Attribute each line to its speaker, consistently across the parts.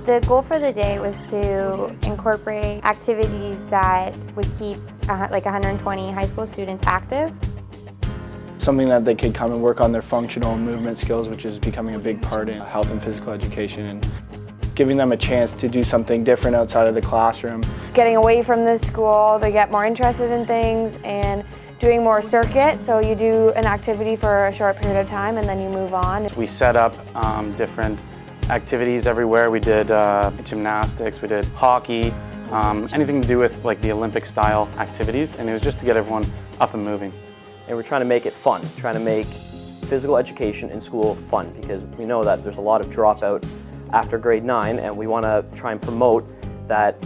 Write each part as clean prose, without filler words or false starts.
Speaker 1: The goal for the day was to incorporate activities that would keep like 120 high school students active.
Speaker 2: Something that they could come and work on their functional and movement skills, which is becoming a big part in health and physical education, and giving them a chance to do something different outside of the classroom.
Speaker 3: Getting away from the school, they get more interested in things and doing more circuit, so you do an activity for a short period of time and then you move on.
Speaker 4: We set up different activities everywhere. We did gymnastics, we did hockey, anything to do with like the Olympic style activities, and it was just to get everyone up and moving.
Speaker 5: And we're trying to make it fun, trying to make physical education in school fun, because we know that there's a lot of dropout after grade 9, and we want to try and promote that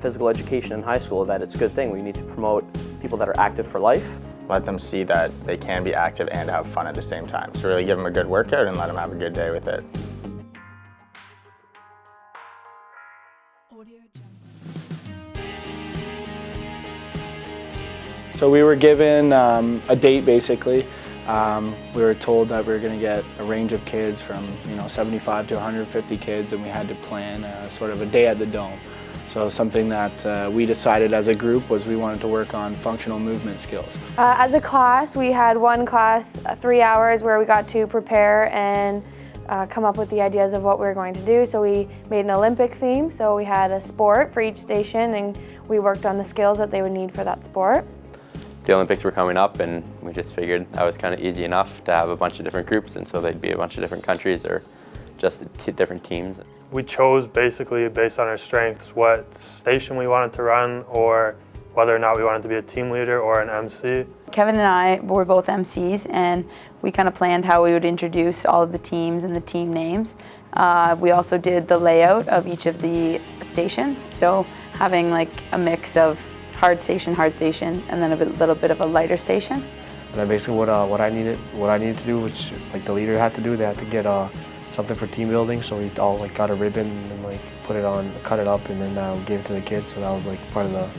Speaker 5: physical education in high school, that it's a good thing. We need to promote people that are active for life.
Speaker 6: Let them see that they can be active and have fun at the same time. So really give them a good workout and let them have a good day with it.
Speaker 2: So we were given a date basically. We were told that we were going to get a range of kids from 75 to 150 kids, and we had to plan sort of a day at the Dome. So something that we decided as a group was we wanted to work on functional movement skills.
Speaker 3: As a class, we had one class, 3 hours, where we got to prepare and come up with the ideas of what we were going to do. So we made an Olympic theme, so we had a sport for each station and we worked on the skills that they would need for that sport.
Speaker 7: The Olympics were coming up and we just figured that was kind of easy enough to have a bunch of different groups, and so they'd be a bunch of different countries or just different teams.
Speaker 8: We chose basically based on our strengths what station we wanted to run, or whether or not we wanted to be a team leader or an MC.
Speaker 9: Kevin and I were both MCs, and we kind of planned how we would introduce all of the teams and the team names. We also did the layout of each of the stations, so having like a mix of hard station, and then a little bit of a lighter station.
Speaker 10: And basically what I needed to do, which like the leader had to do, they had to get something for team building. So we all like got a ribbon and like put it on, cut it up, and then we gave it to the kids. So that was like part of the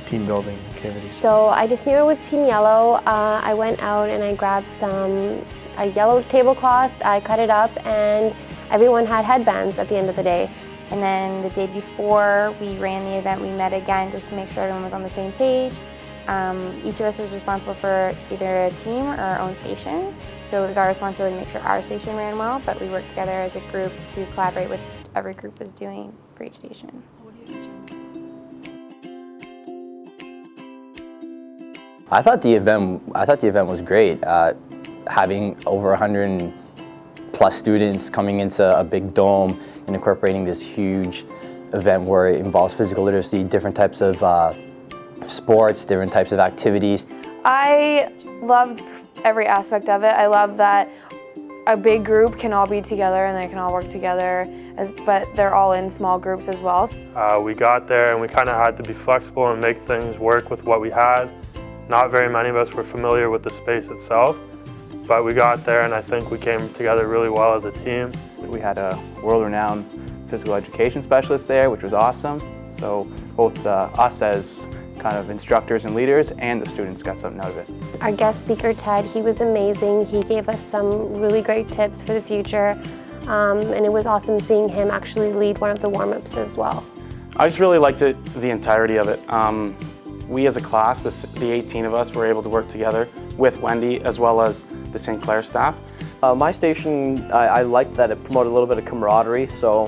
Speaker 10: team building activities.
Speaker 11: So I just knew it was Team Yellow. I went out and I grabbed a yellow tablecloth. I cut it up, and everyone had headbands at the end of the day.
Speaker 1: And then the day before we ran the event, we met again just to make sure everyone was on the same page. Each of us was responsible for either a team or our own station. So it was our responsibility to make sure our station ran well, but we worked together as a group to collaborate with every group was doing for each station.
Speaker 7: I thought the event was great. Having over 100 plus students coming into a big dome and incorporating this huge event where it involves physical literacy, different types of sports, different types of activities.
Speaker 3: I loved every aspect of it. I love that a big group can all be together and they can all work together, but they're all in small groups as well.
Speaker 8: We got there and we kind of had to be flexible and make things work with what we had. Not very many of us were familiar with the space itself, but we got there and I think we came together really well as a team.
Speaker 12: We had a world-renowned physical education specialist there, which was awesome. So both us as kind of instructors and leaders and the students got something out of it.
Speaker 11: Our guest speaker, Ted, he was amazing. He gave us some really great tips for the future, and it was awesome seeing him actually lead one of the warm-ups as well.
Speaker 4: I just really liked it, the entirety of it. We as a class, the 18 of us, were able to work together with Wendy as well as the Sinclair staff.
Speaker 5: My station, I liked that it promoted a little bit of camaraderie, so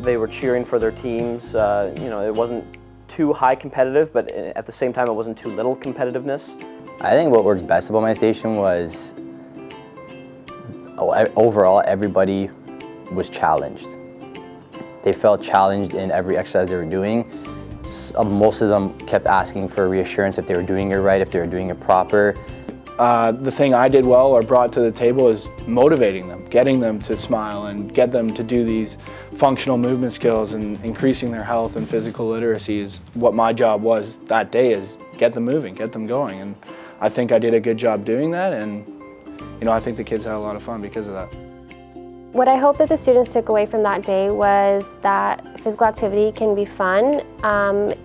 Speaker 5: they were cheering for their teams. It wasn't too high competitive, but at the same time it wasn't too little competitiveness.
Speaker 7: I think what worked best about my station was overall everybody was challenged. They felt challenged in every exercise they were doing. Most of them kept asking for reassurance if they were doing it right, if they were doing it proper.
Speaker 2: The thing I did well or brought to the table is motivating them, getting them to smile and get them to do these functional movement skills, and increasing their health and physical literacy is what my job was that day, is get them moving, get them going. And I think I did a good job doing that, and I think the kids had a lot of fun because of that.
Speaker 11: What I hope that the students took away from that day was that physical activity can be fun.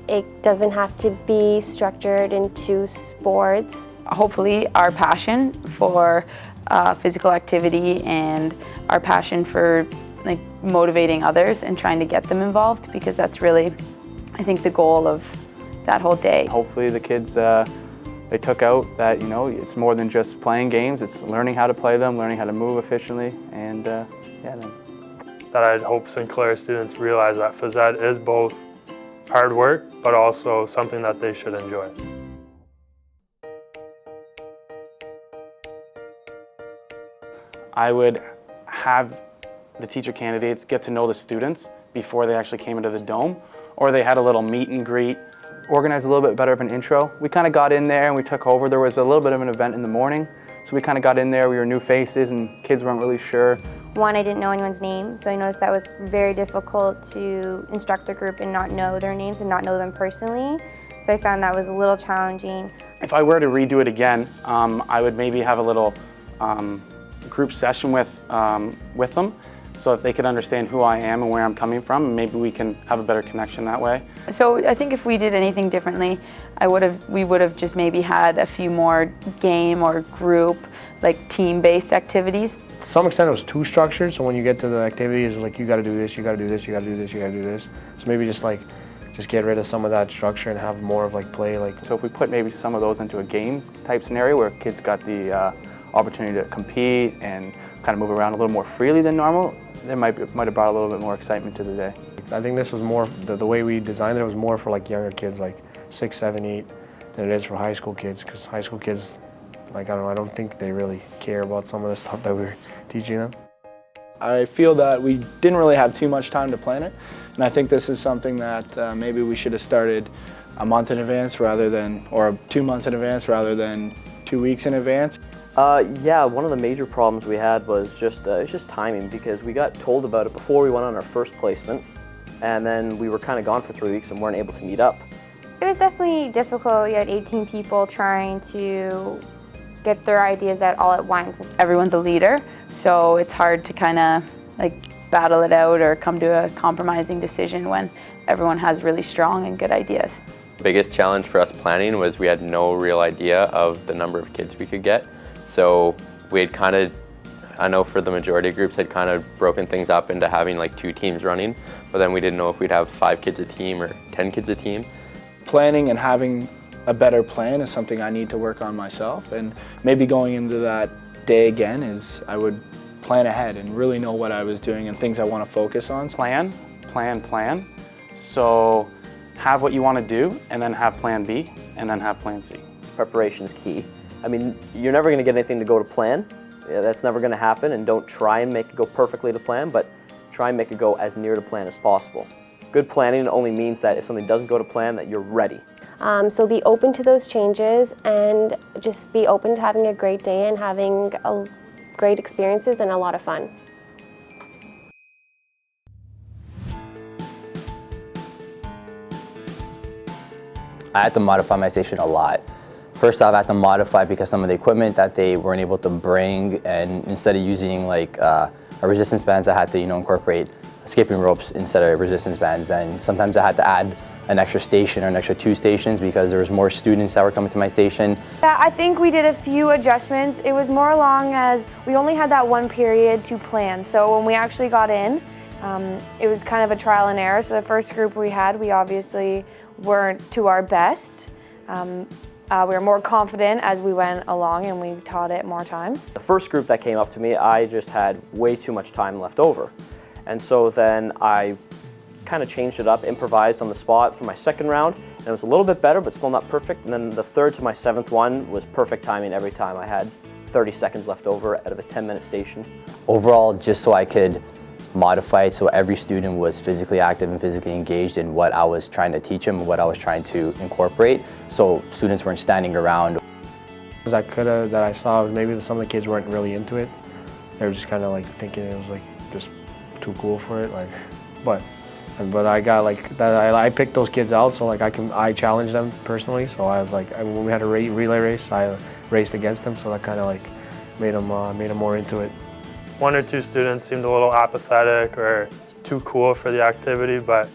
Speaker 11: It doesn't have to be structured into sports.
Speaker 9: Hopefully our passion for physical activity and our passion for like motivating others and trying to get them involved, because that's really, I think, the goal of that whole day.
Speaker 12: Hopefully the kids, they took out that, you know, it's more than just playing games, it's learning how to play them, learning how to move efficiently, and
Speaker 8: That I'd hope Sinclair students realize that phys ed is both hard work, but also something that they should enjoy.
Speaker 4: I would have the teacher candidates get to know the students before they actually came into the dome, or they had a little meet and greet.
Speaker 12: Organize a little bit better of an intro. We kind of got in there and we took over. There was a little bit of an event in the morning, so we kind of got in there. We were new faces and kids weren't really sure.
Speaker 1: One, I didn't know anyone's name, so I noticed that was very difficult to instruct the group and not know their names and not know them personally. So I found that was a little challenging.
Speaker 4: If I were to redo it again, I would maybe have a little group session with them, so that they could understand who I am and where I'm coming from, and maybe we can have a better connection that way.
Speaker 9: So I think if we did anything differently, we would have just maybe had a few more game or group, like team-based activities.
Speaker 10: To some extent it was too structured, so when you get to the activities, it's like you gotta do this, you gotta do this, you gotta do this, you gotta do this. So maybe just get rid of some of that structure and have more of like play.
Speaker 12: So if we put maybe some of those into a game type scenario where kids got the opportunity to compete and kind of move around a little more freely than normal, it might have brought a little bit more excitement to the day.
Speaker 10: I think this was more, the way we designed it was more for like younger kids, like 6, 7, 8, than it is for high school kids, because high school kids, like, I don't think they really care about some of the stuff that we were teaching them.
Speaker 2: I feel that we didn't really have too much time to plan it, and I think this is something that maybe we should have started a month in advance rather than, or 2 months in advance rather than 2 weeks in advance.
Speaker 5: Yeah, one of the major problems we had was just timing, because we got told about it before we went on our first placement, and then we were kind of gone for 3 weeks and weren't able to meet up.
Speaker 1: It was definitely difficult. You had 18 people trying to get their ideas out all at once.
Speaker 9: Everyone's a leader, so it's hard to kind of like battle it out or come to a compromising decision when everyone has really strong and good ideas.
Speaker 13: The biggest challenge for us planning was we had no real idea of the number of kids we could get. So we had kind of, I know for the majority of groups, had kind of broken things up into having like 2 teams running, but then we didn't know if we'd have 5 kids a team or 10 kids a team.
Speaker 2: Planning and having a better plan is something I need to work on myself, and maybe going into that day again is I would plan ahead and really know what I was doing and things I want to focus on.
Speaker 4: Plan. So have what you want to do, and then have plan B, and then have plan C.
Speaker 5: Preparation is key. I mean, you're never going to get anything to go to plan. That's never going to happen, and don't try and make it go perfectly to plan, but try and make it go as near to plan as possible. Good planning only means that if something doesn't go to plan, that you're ready.
Speaker 11: So be open to those changes and just be open to having a great day and having great experiences and a lot of fun.
Speaker 7: I had to modify my station a lot. First off, I had to modify because some of the equipment that they weren't able to bring, and instead of using like a resistance bands, I had to incorporate skipping ropes instead of resistance bands, and sometimes I had to add an extra station or an extra 2 stations because there was more students that were coming to my station.
Speaker 3: Yeah, I think we did a few adjustments. It was more along as we only had that 1 period to plan, so when we actually got in, it was kind of a trial and error. So the first group we had, we obviously weren't to our best. We were more confident as we went along and we taught it more times.
Speaker 5: The first group that came up to me, I just had way too much time left over. And so then I kind of changed it up, improvised on the spot for my second round, and it was a little bit better, but still not perfect. And then the third to my 7th one was perfect timing every time. I had 30 seconds left over out of a 10-minute station.
Speaker 7: Overall, just so I could modify it so every student was physically active and physically engaged in what I was trying to teach them and what I was trying to incorporate, so students weren't standing around.
Speaker 10: That I saw maybe some of the kids weren't really into it. They were just kind of like thinking it was like just too cool for it, but I got like that. I picked those kids out, so like I challenged them personally. So I was like, when we had a relay race, I raced against them, so that kind of like made them more into it.
Speaker 8: 1 or 2 students seemed a little apathetic or too cool for the activity, but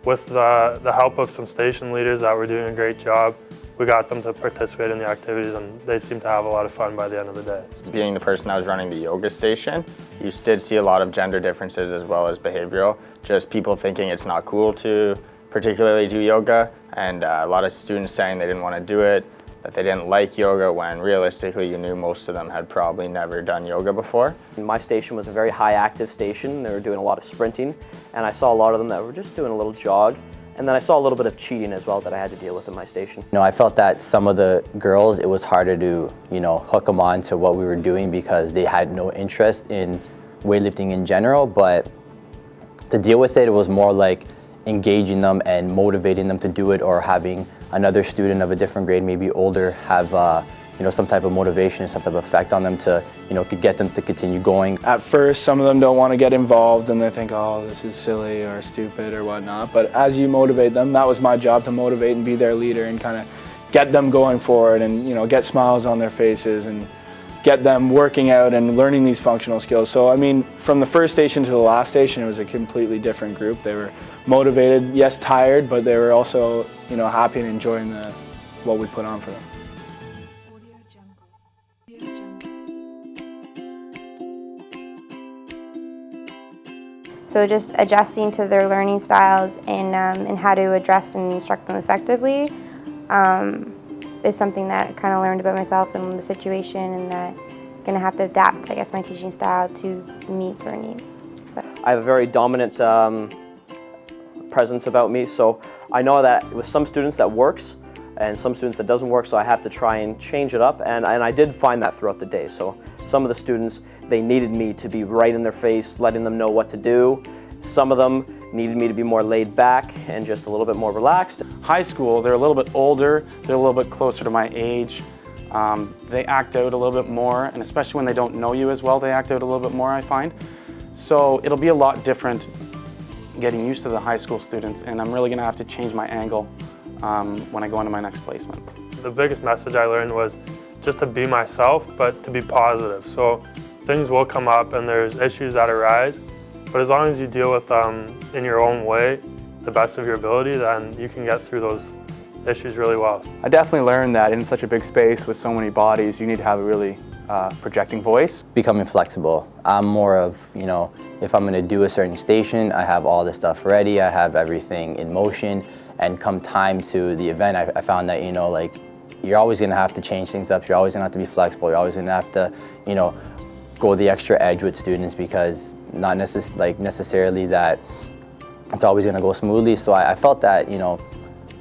Speaker 8: with the help of some station leaders that were doing a great job, we got them to participate in the activities, and they seemed to have a lot of fun by the end of the day.
Speaker 6: Being the person that was running the yoga station, you did see a lot of gender differences as well as behavioral. Just people thinking it's not cool to particularly do yoga, and a lot of students saying they didn't want to do it, that they didn't like yoga, when realistically you knew most of them had probably never done yoga before.
Speaker 5: My station was a very high active station. They were doing a lot of sprinting, and I saw a lot of them that were just doing a little jog. And then I saw a little bit of cheating as well that I had to deal with in my station.
Speaker 7: I felt that some of the girls, it was harder to, hook them on to what we were doing because they had no interest in weightlifting in general. But to deal with it, it was more like engaging them and motivating them to do it, or having another student of a different grade, maybe older, have some type of motivation and some type of effect on them to, could get them to continue going.
Speaker 2: At first, some of them don't want to get involved and they think, oh, this is silly or stupid or whatnot. But as you motivate them, that was my job, to motivate and be their leader and kind of get them going forward and, get smiles on their faces and get them working out and learning these functional skills. So, I mean, from the first station to the last station, it was a completely different group. They were motivated, yes, tired, but they were also, happy and enjoying what we put on for them.
Speaker 1: So just adjusting to their learning styles and how to address and instruct them effectively is something that I kind of learned about myself and the situation, and that I'm going to have to adapt, I guess, my teaching style to meet their needs.
Speaker 5: I have a very dominant presence about me, so I know that with some students that works and some students that doesn't work, so I have to try and change it up, and I did find that throughout the day. So some of the students, they needed me to be right in their face, letting them know what to do. Some of them needed me to be more laid back and just a little bit more relaxed.
Speaker 4: High school, they're a little bit older, they're a little bit closer to my age. They act out a little bit more, and especially when they don't know you as well, they act out a little bit more, I find. So it'll be a lot different getting used to the high school students, and I'm really going to have to change my angle when I go into my next placement.
Speaker 8: The biggest message I learned was just to be myself, but to be positive. So things will come up and there's issues that arise, but as long as you deal with them in your own way, the best of your ability, then you can get through those issues really well.
Speaker 12: I definitely learned that in such a big space with so many bodies, you need to have a really projecting voice.
Speaker 7: Becoming flexible. I'm more of, if I'm going to do a certain station, I have all the stuff ready, I have everything in motion, and come time to the event, I found that, you're always going to have to change things up, you're always going to have to be flexible, you're always going to have to, go the extra edge with students, because not necessarily that it's always going to go smoothly. So I felt that,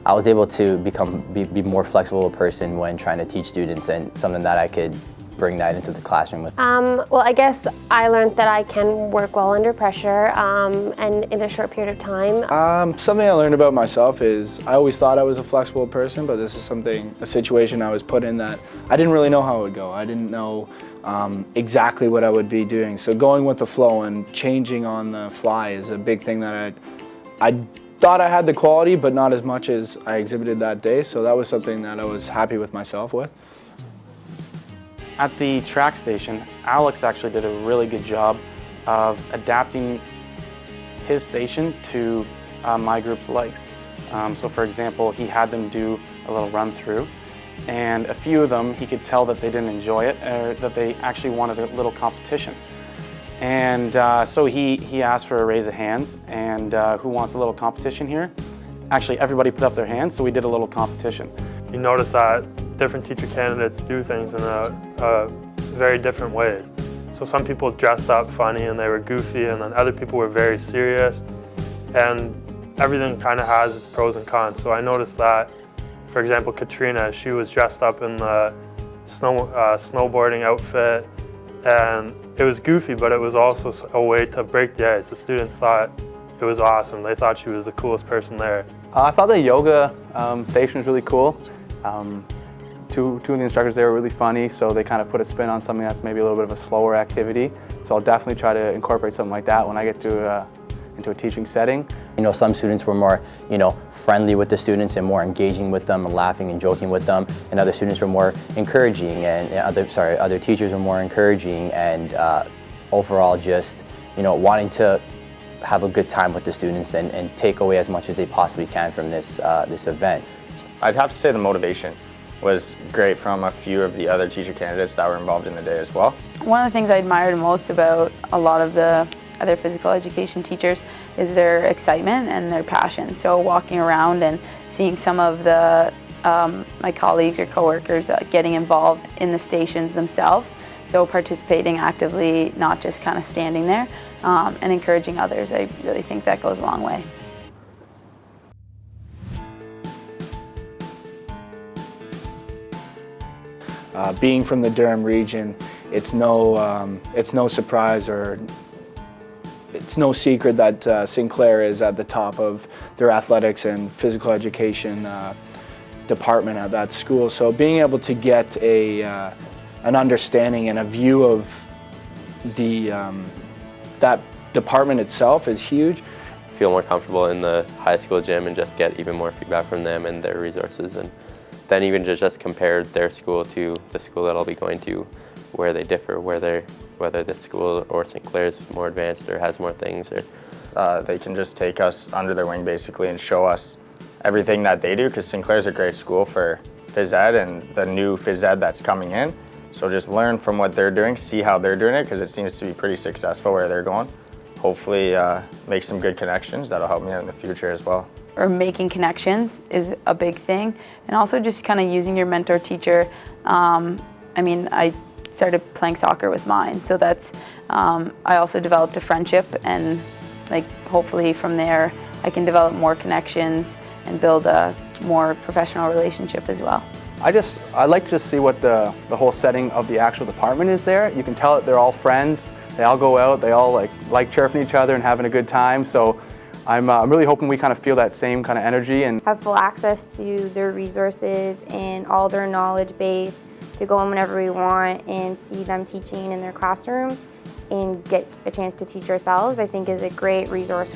Speaker 7: I was able to be more flexible a person when trying to teach students, and something that I could bring that into the classroom with.
Speaker 11: Well, I guess I learned that I can work well under pressure and in a short period of time.
Speaker 2: Something I learned about myself is I always thought I was a flexible person, but this is a situation I was put in that I didn't really know how it would go. I didn't know exactly what I would be doing. So going with the flow and changing on the fly is a big thing that I thought I had the quality, but not as much as I exhibited that day. So that was something that I was happy with myself with.
Speaker 4: At the track station, Alex actually did a really good job of adapting his station to my group's legs. So for example, he had them do a little run through, and a few of them, he could tell that they didn't enjoy it, or that they actually wanted a little competition. And so he asked for a raise of hands, and who wants a little competition here? Actually, everybody put up their hands, so we did a little competition.
Speaker 8: You notice that different teacher candidates do things in very different ways. So some people dressed up funny and they were goofy, and then other people were very serious, and everything kind of has its pros and cons. So I noticed that, for example, Katrina, she was dressed up in the snowboarding outfit, and it was goofy, but it was also a way to break the ice. The students thought it was awesome. They thought she was the coolest person there.
Speaker 12: I thought the yoga station was really cool. Two of the instructors there were really funny, so they kind of put a spin on something that's maybe a little bit of a slower activity. So I'll definitely try to incorporate something like that when I get to into a teaching setting.
Speaker 7: Some students were more, friendly with the students and more engaging with them and laughing and joking with them, and other students were more encouraging, and other teachers were more encouraging, and overall just, wanting to have a good time with the students and take away as much as they possibly can from this event.
Speaker 6: I'd have to say the motivation. was great from a few of the other teacher candidates that were involved in the day as well.
Speaker 9: One of the things I admired most about a lot of the other physical education teachers is their excitement and their passion. So walking around and seeing some of the my colleagues or coworkers getting involved in the stations themselves, so participating actively, not just kind of standing there, and encouraging others. I really think that goes a long way.
Speaker 2: Being from the Durham region, it's no surprise or it's no secret that Sinclair is at the top of their athletics and physical education department at that school. So being able to get an understanding and a view of that department itself is huge.
Speaker 13: Feel more comfortable in the high school gym and just get even more feedback from them and their resources, and then even just compare their school to the school that I'll be going to, where they differ, whether this school or Sinclair is more advanced or has more things. Or
Speaker 6: they can just take us under their wing basically and show us everything that they do, because Sinclair's a great school for phys ed and the new phys ed that's coming in. So just learn from what they're doing, see how they're doing it, because it seems to be pretty successful where they're going. Hopefully make some good connections that'll help me out in the future as well.
Speaker 9: Or making connections is a big thing, and also just kind of using your mentor teacher. I mean, I started playing soccer with mine, so that's I also developed a friendship, and like hopefully from there I can develop more connections and build a more professional relationship as well.
Speaker 12: I like to just see what the whole setting of the actual department is there. You can tell that they're all friends. They all go out. They all like chirping each other and having a good time. So I'm really hoping we kind of feel that same kind of energy and
Speaker 1: have full access to their resources and all their knowledge base to go in whenever we want and see them teaching in their classroom and get a chance to teach ourselves, I think is a great resource.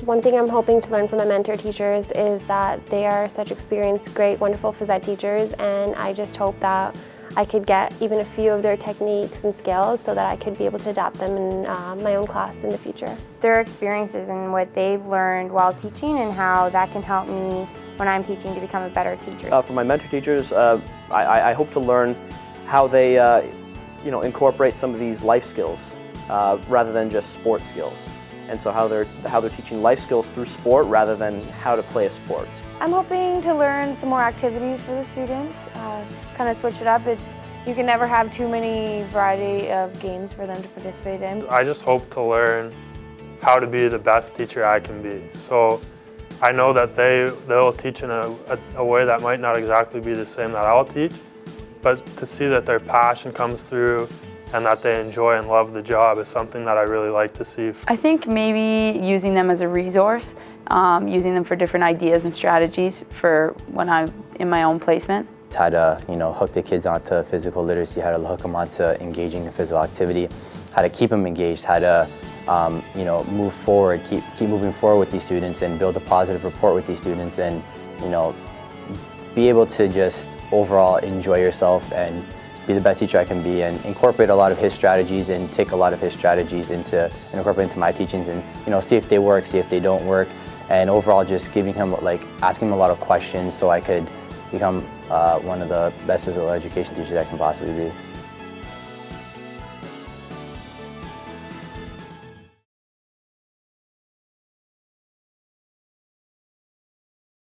Speaker 11: One thing I'm hoping to learn from my mentor teachers is that they are such experienced, great, wonderful phys ed teachers, and I just hope that I could get even a few of their techniques and skills so that I could be able to adapt them in my own class in the future.
Speaker 1: Their experiences and what they've learned while teaching and how that can help me when I'm teaching to become a better teacher.
Speaker 5: For my mentor teachers, I hope to learn how they incorporate some of these life skills rather than just sport skills. And so how they're teaching life skills through sport rather than how to play a sport.
Speaker 3: I'm hoping to learn some more activities for the students, kind of switch it up. You can never have too many variety of games for them to participate in.
Speaker 8: I just hope to learn how to be the best teacher I can be. So I know that they'll teach in a way that might not exactly be the same that I'll teach, but to see that their passion comes through and that they enjoy and love the job is something that I really like to see.
Speaker 9: I think maybe using them as a resource, using them for different ideas and strategies for when I'm in my own placement.
Speaker 7: How to hook the kids onto physical literacy, how to hook them onto engaging in physical activity, how to keep them engaged, how to move forward, keep moving forward with these students and build a positive rapport with these students, and be able to just overall enjoy yourself and be the best teacher I can be, and incorporate a lot of his strategies and take a lot of his strategies and incorporate into my teachings, and see if they work, see if they don't work, and overall just giving him asking him a lot of questions so I could become one of the best physical education teachers I can possibly be.